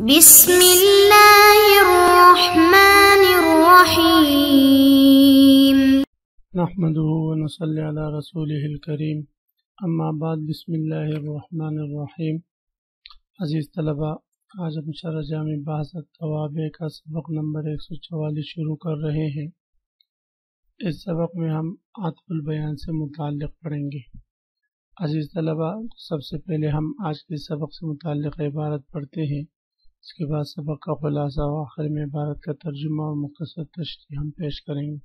بسم اللہ الرحمن الرحیم نحمده ونصلي على رسوله الکریم اما بعد بسم اللہ الرحمن الرحیم۔ عزیز طلبہ، آج ہم شرح جامع بحث التوابع کا سبق نمبر 144 شروع کر رہے ہیں۔ اس سبق میں ہم عطف البیان سے متعلق پڑھیں گے۔ عزیز طلبہ، سب سے پہلے ہم آج کے سبق سے متعلق عبارت پڑھتے ہیں، اس کے بعد سبق کا خلاصہ و آخر میں عبارت کا ترجمہ اور مختصر تشریح ہم پیش کریں گے۔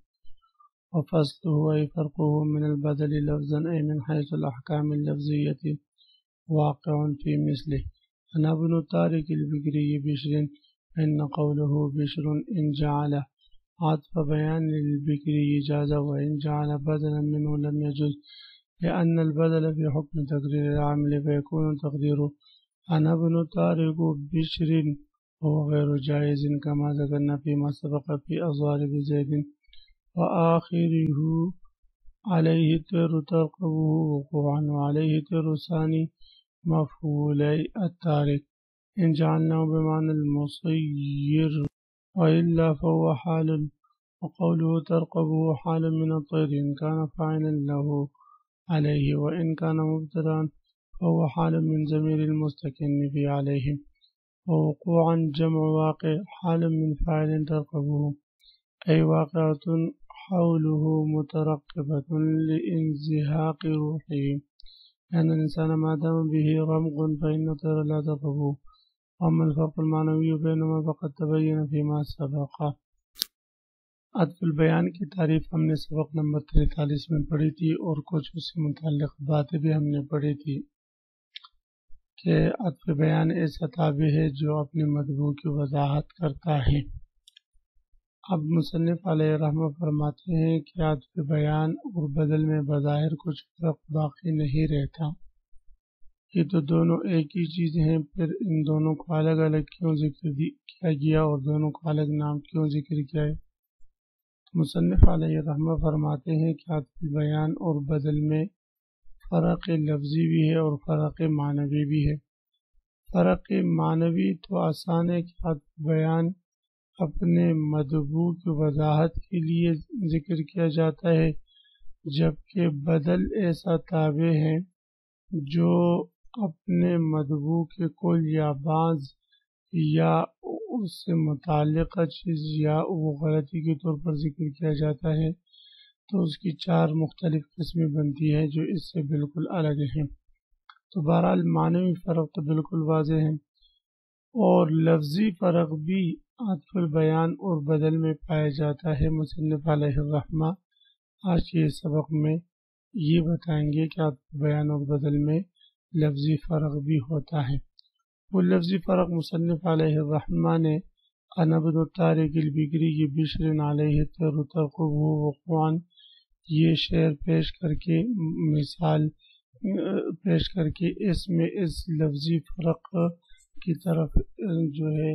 وفصله أي فرقه من البدل لفظا أي من حيث الأحكام اللفظية واقع في مثله. أنا ابن طارق البكري بشر إن قوله بشر إن جعل عطف بيان للبكري جاز وإن جعل بدلا منه لم يجوز، لأن البدل في حكم تقدير العامل فيكون تقديره أنا ابن طارق بشر وهو غير جائز كما ذكرنا فيما سبق في أضارب زيد وآخره عليه تر ترقبه وقوعا وعليه تر ثاني مفعولي التارك إن جعلناه بمعنى المصير وإلا فهو حال، وقوله ترقبه حال من الطير إن كان فاعلا له عليه، وإن كان مبتدأ فهو حال من ضمير المستكن في عليهم، ووقوعا جمع واقع حال من فاعل ترقبه أي واقعة حوله مترقبة لانزهاق روحه، لأن الإنسان ما دام به رمق فإن الطير لا ترقبه. وأما الفرق المعنوي بينما فقد تبين فيما سبق۔ عطف البیان کی تعریف ہم نے سبق نمبر 43 میں پڑھی تھی، اور کچھ اس سے متعلق باتیں بھی ہم نے پڑھی تھی کہ عطف بیان ایسا تابع ہے جو اپنے مطبوع کی وضاحت کرتا ہے۔ اب مصنف علیہ رحمہ فرماتے ہیں کہ عطف بیان اور بدل میں بظاہر کچھ فرق باقی نہیں رہتا، یہ تو دونوں ایک ہی چیز ہیں، پھر ان دونوں کو الگ الگ کیوں ذکر کیا گیا اور دونوں کو الگ نام کیوں ذکر کیا ہے؟ مصنف علیہ رحمہ فرماتے ہیں کہ عطف بیان اور بدل میں فرق لفظی بھی ہے اور فرق معنوی بھی ہے۔ فرق معنوی تو آسان ہے کہ عطف بیان اپنے مطبوع کی وضاحت کے لیے ذکر کیا جاتا ہے، جبکہ بدل ایسا تابع ہے جو اپنے مطبوع کے کل یا بعض یا اس سے متعلقہ چیز یا وہ غلطی کے طور پر ذکر کیا جاتا ہے، تو اس کی 4 مختلف قسمیں بنتی ہیں جو اس سے بالکل الگ ہیں۔ تو بہرحال معنوی فرق تو بالکل واضح ہے، اور لفظی فرق بھی عطف البیان اور بدل میں پایا جاتا ہے۔ مصنف علیہ الرحمہ آج کے سبق میں یہ بتائیں گے کہ عطف بیان اور بدل میں لفظی فرق بھی ہوتا ہے۔ وہ لفظی فرق مصنف علیہ الرحمہ نے انا ابن طارق البکری کی بشر علیہ ترقبہ وقوعا یہ شعر پیش کر کے مثال پیش کر کے اس میں اس لفظی فرق کی طرف جو ہے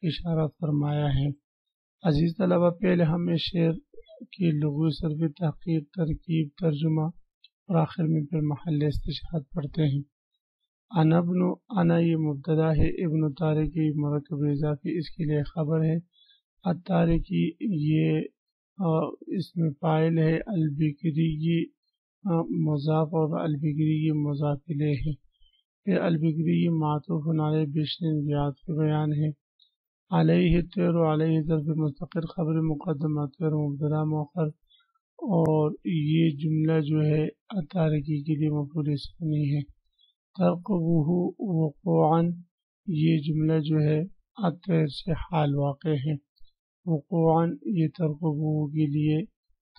اشارہ فرمایا ہے۔ عزیز طلبہ، پہلے ہم اس شعر کی لغوی صرفی تحقیق، ترکیب، ترجمہ اور آخر میں پھر محل استشہاد پڑھتے ہیں۔ انا یہ مبتدا ہے، ابن طارقی مرکب اضافی اس کے لیے خبر ہے، الطارقی یہ اس میں فاعل ہے، البکری یہ مضاف اور البکری یہ مضاف الیہ ہے، پھر البکری یہ معطوف علیہ بشر یہ عطف بیان ہے، علیہ تیر علیہ ظرف مستقر خبر مقدمہ تیر مبتدا مؤخر، اور یہ جملہ جو ہے الطارقی کے لیے مفعول ثانی ہے۔ ترقبہ وقوعا یہ جملہ جو ہے الطیر سے حال واقع ہے، وقوعا یہ ترقبہ کے لیے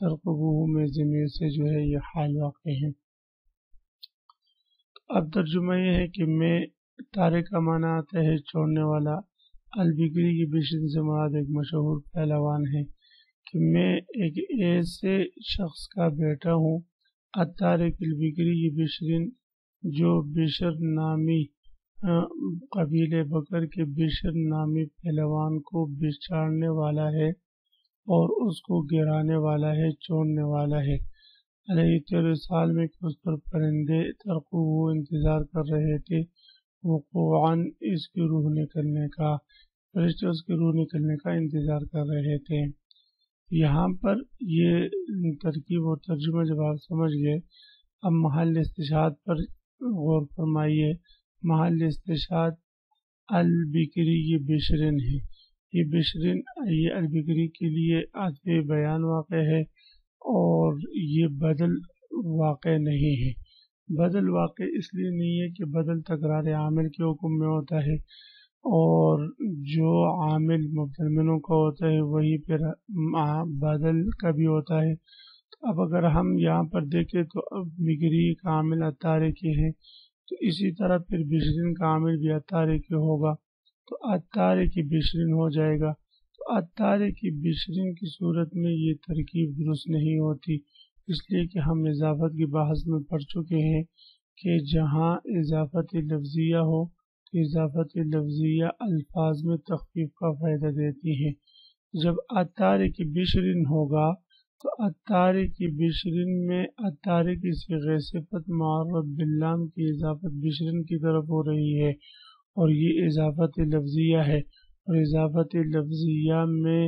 ترقبہ میں ضمیر سے جو ہے یہ حال واقع ہے۔ اب ترجمہ یہ ہے کہ میں طارق کا معنی آتا ہے چھوڑنے والا، البکری کی بشر سے مراد ایک مشہور پہلوان ہے کہ میں ایک ایسے شخص کا بیٹا ہوں، الطارق البکری کی بشر جو بشر نامی قبیلے بکر کے بشر نامی پہلوان کو بچھاڑنے والا ہے اور اس کو گرانے والا ہے، چھوڑنے والا ہے۔ علیہ 13 سال میں کہ اس پر پرندے ترقبہ انتظار کر رہے تھے، وقوعاً اس کی روح نکلنے کا، فرشتے اس کی روح نکلنے کا انتظار کر رہے تھے۔ یہاں پر یہ ترکیب و ترجمہ جب آپ سمجھ گئے، اب محل استشہاد پر غور فرمائیے۔ محل استشہاد البکری، یہ بشرن ہے، یہ بشرن، یہ البکری کے لیے عطف بیان واقع ہے، اور یہ بدل واقع نہیں ہے۔ بدل واقع اس لیے نہیں ہے کہ بدل تکرار عامل کے حکم میں ہوتا ہے، اور جو عامل مبدل منہ کا ہوتا ہے وہی پھر بدل کا بھی ہوتا ہے۔ تو اب اگر ہم یہاں پر دیکھیں تو اب بکری کا عامل اتارے کے ہے، تو اسی طرح پھر بشرین کا عامل بھی اتارے کے ہوگا، تو اتارے کی بشرین ہو جائے گا۔ تو اتارے کی بشرین کی صورت میں یہ ترکیب درست نہیں ہوتی، اس لیے کہ ہم اضافت کی بحث میں پڑھ چکے ہیں کہ جہاں اضافت لفظیہ ہو تو اضافت لفظیہ الفاظ میں تخفیف کا فائدہ دیتی ہے۔ جب اتارے کی بشرین ہوگا تو اتارے کی بشرین میں اتارے کی صیغہ صفت معرب باللام کی اضافت بشرین کی طرف ہو رہی ہے، اور یہ اضافت لفظیہ ہے، اور اضافت لفظیہ میں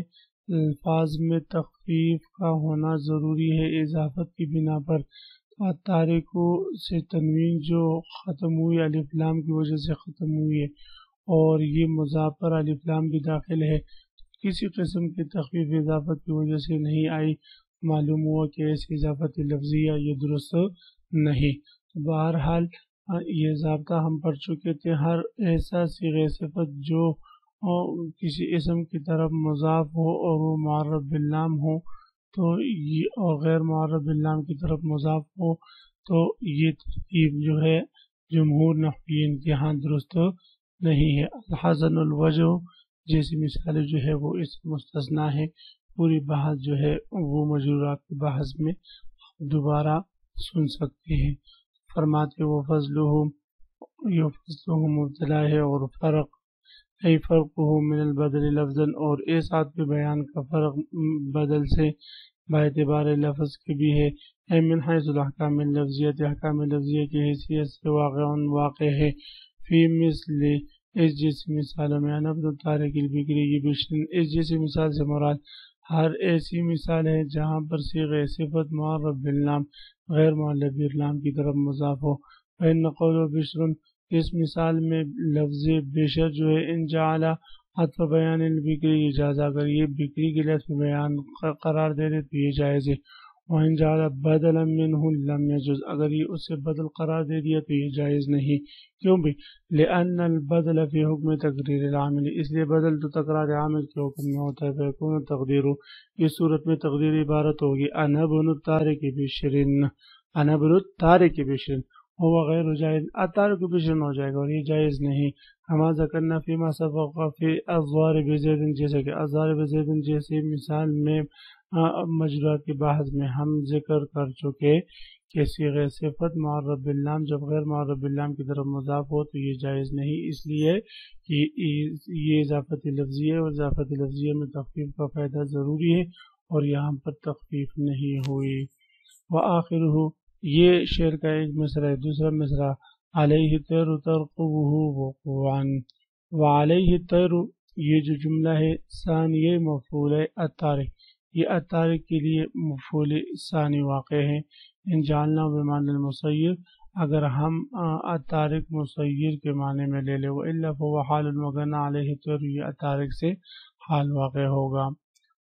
الفاظ میں تخفیف کا ہونا ضروری ہے اضافت کی بنا پر۔ اتارے کو سے تنوین جو ختم ہوئی الف لام کی وجہ سے ختم ہوئی ہے، اور یہ مضاف پر الف لام بھی داخل ہے، کسی قسم کی تخفیف اضافت کی وجہ سے نہیں آئی، معلوم ہوا کہ ایسی اضافت لفظیہ یہ درست نہیں۔ تو بہرحال یہ ضابطہ ہم پڑھ چکے تھے، ہر ایسا صیغہ صفت جو کسی اسم کی طرف مضاف ہو اور وہ معرب باللام ہو تو یہ، اور غیر معرب باللام کی طرف مضاف ہو، تو یہ ترکیب جو ہے جمہور نحویین کے ہاں درست نہیں ہے۔ الحسن الوجہ جیسی مثالیں جو ہے وہ اس مستثنیٰ ہے۔ پوری بحث جو ہے وہ مجرورات کی بحث میں دوبارہ سن سکتے ہیں۔ فرماتے وہ فضلہم، یہ فضلہم مبتلا ہے، اور فرق ای فرق من البدل لفظا، اور اس عطف بیان کا فرق بدل سے باعتبار لفظ کے بھی ہے۔ اے من حیث الاحکام اللفظیت، احکام لفظیہ کی حیثیت سے واقع ہے۔ فی مثل، اس جیسی مثالوں میں، نبض طارق البکری، یہ بشرین، اس جیسی مثال سے مراد ہر ایسی مثال ہے جہاں پر صیغہ صفت معرب باللام غیر معرب باللام کی طرف مضاف ہو۔ فإن قول بشر، اس مثال میں لفظ بشر جو ہے، ان جعل عطف بیان البکری، اجازہ اگر یہ بکری کے لفظ بیان قرار دے دے تو یہ جائز ہے۔ وإن جعل بدلا منہ لم يجوز، اگر یہ اس سے بدل قرار دے دیا تو یہ جائز نہیں۔ کیوں بھی؟ لأن البدل فی حکم تقریر العامل، اس لیے بدل تو تکرار عامل کے حکم میں ہوتا ہے۔ فیکون تقدیر، اس صورت میں تقدیر عبارت ہوگی انا بن الطارق بشرین، انا بن الطارق بشرین، وہ غیر جائز، الطارق بشرین ہو جائے گا، اور یہ جائز نہیں۔ ہما ذکرنا فیما سبق فی الضارب زید، جیسے کہ الضارب زید جیسی مثال میں مجرورات کی بحث میں ہم ذکر کر چکے کہ صیغہ صفت معرب باللام جب غیر معرب باللام کی طرف مضاف ہو تو یہ جائز نہیں، اس لیے کہ یہ اضافت لفظیہ ہے، اور اضافت لفظیہ میں تخفیف کا فائدہ ضروری ہے، اور یہاں پر تخفیف نہیں ہوئی۔ وآخرہ، یہ شعر کا ایک مصرع ہے۔ دوسرا مصرع علیہ طیر ترقبہ وقوعا، وعلیہ طیر، یہ جو جملہ ہے ثانیہ مفعول ہے الطارق، یہ الطارق کے لیے مفعول ثانی واقع ہے۔ ان جعلنا بمعنی المسیر، اگر ہم الطارق مسیر کے معنی میں لے لیں، وإلا فهو حال، وگرنہ علیہ طیر یہ الطارق سے حال واقع ہوگا۔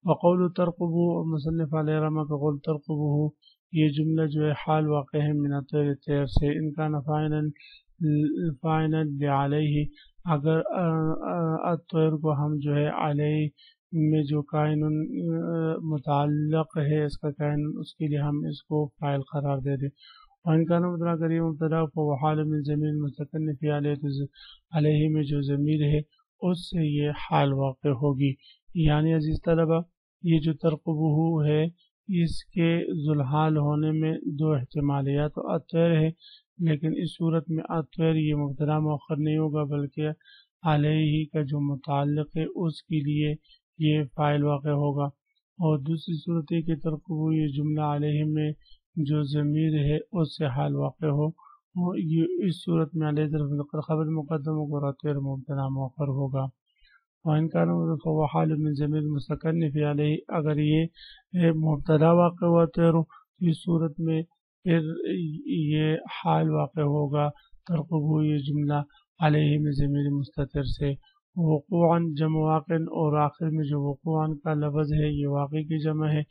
وقول ترقبہ، مصنف علیہ رحمہ کا قول ترقبہ، یہ جملہ جو ہے حال واقع ہے من الطیر، طیر سے۔ ان کا فاعلا لعلیہ، اگر الطیر کو ہم جو ہے علیہ میں جو کائن متعلق ہے اس کا کائن، اس کے لیے ہم اس کو فاعل قرار دے دیں۔ اور ان کا مبتدا کریے مبتدا کو حال من ضمیر مستقل فی علیہ میں جو ضمیر ہے اس سے یہ حال واقع ہوگی۔ یعنی عزیز طلبہ، یہ جو ترقبہ ہے اس کے ذوالحال ہونے میں دو احتمال ہے، یا تو الطیر ہے، لیکن اس صورت میں الطیر یہ مبتدا مؤخر نہیں ہوگا بلکہ علیہ کا جو متعلق ہے اس کے لیے یہ فاعل واقع ہوگا، اور دوسری صورت ہے کہ ترقبہ یہ جملہ علیہ میں جو ضمیر ہے اس سے حال واقع ہو، یہ اس صورت میں علیہ طرف خبر مقدم ہوگا اور غیر مبتدا مؤخر ہوگا. وإن كان فهو حال من ضمیر مستقل فی علیہ، اگر یہ مبتدا واقع ہوا تو اس صورت میں پھر یہ حال واقع ہوگا ترقبہ یہ جملہ علیہ میں ضمیر مستتر سے. وقوعاً جمع واقع، اور آخر میں جو وقوعاً کا لفظ ہے یہ واقع کی جمع ہے.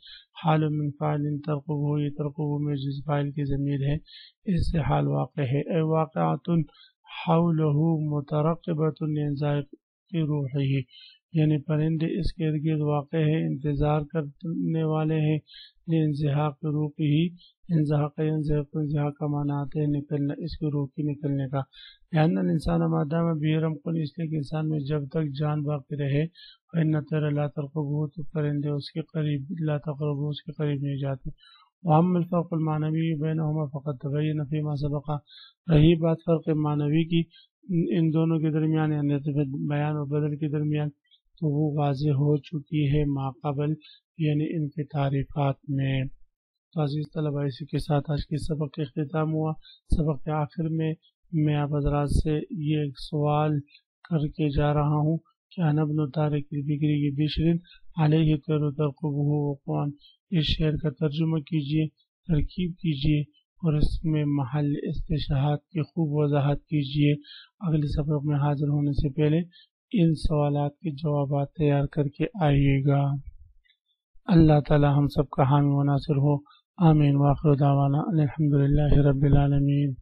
حال من فاعل ترقبہ، یہ ترقبہ میں جس فاعل کی ضمیر ہے اس سے حال واقع ہے. اے واقعات حولہ مترقبۃ لانزلاق روحہ، یعنی پرندے اس کے ارد گرد واقع ہے، انتظار کرنے والے ہیں. لانزلاق روحہ، انزلاق کا معنی آتے ہیں نکلنا، اس کی روح کی نکلنے کا. لأن الانسان ما دام به رمق، اس لیے کہ انسان میں جب تک جان باقی رہے، فإن الطير لا ترقبه، تو پرندے اس کے قریب لا تقربه، اس کے قریب نہیں جاتے. وأما الفرق المعنوي بينهما فقد تبين فيما سبق، رہی بات فرق معنوی کی ان دونوں کے درمیان یعنی بیان و بدل کے درمیان، تو وہ واضح ہو چکی ہے ما قبل یعنی ان کے تعریفات میں. تو عزیز طلبہ، اسی کے ساتھ آج کے سبق کا اختتام ہوا. سبق کے آخر میں آپ حضرات سے یہ ایک سوال کر کے جا رہا ہوں کہ انا ابن طارق البکری کی بشر علیہ طیر ترقبہ وقوعاً، اس شعر کا ترجمہ کیجئے، ترکیب کیجئے اور اس میں محل استشہاد کی خوب وضاحت کیجئے. اگلے سبق میں حاضر ہونے سے پہلے ان سوالات کے جوابات تیار کر کے آئیے گا. اللہ تعالی ہم سب کا حامی و ناصر ہو. آمین. وآخر دعوانا الحمدللہ رب العالمین.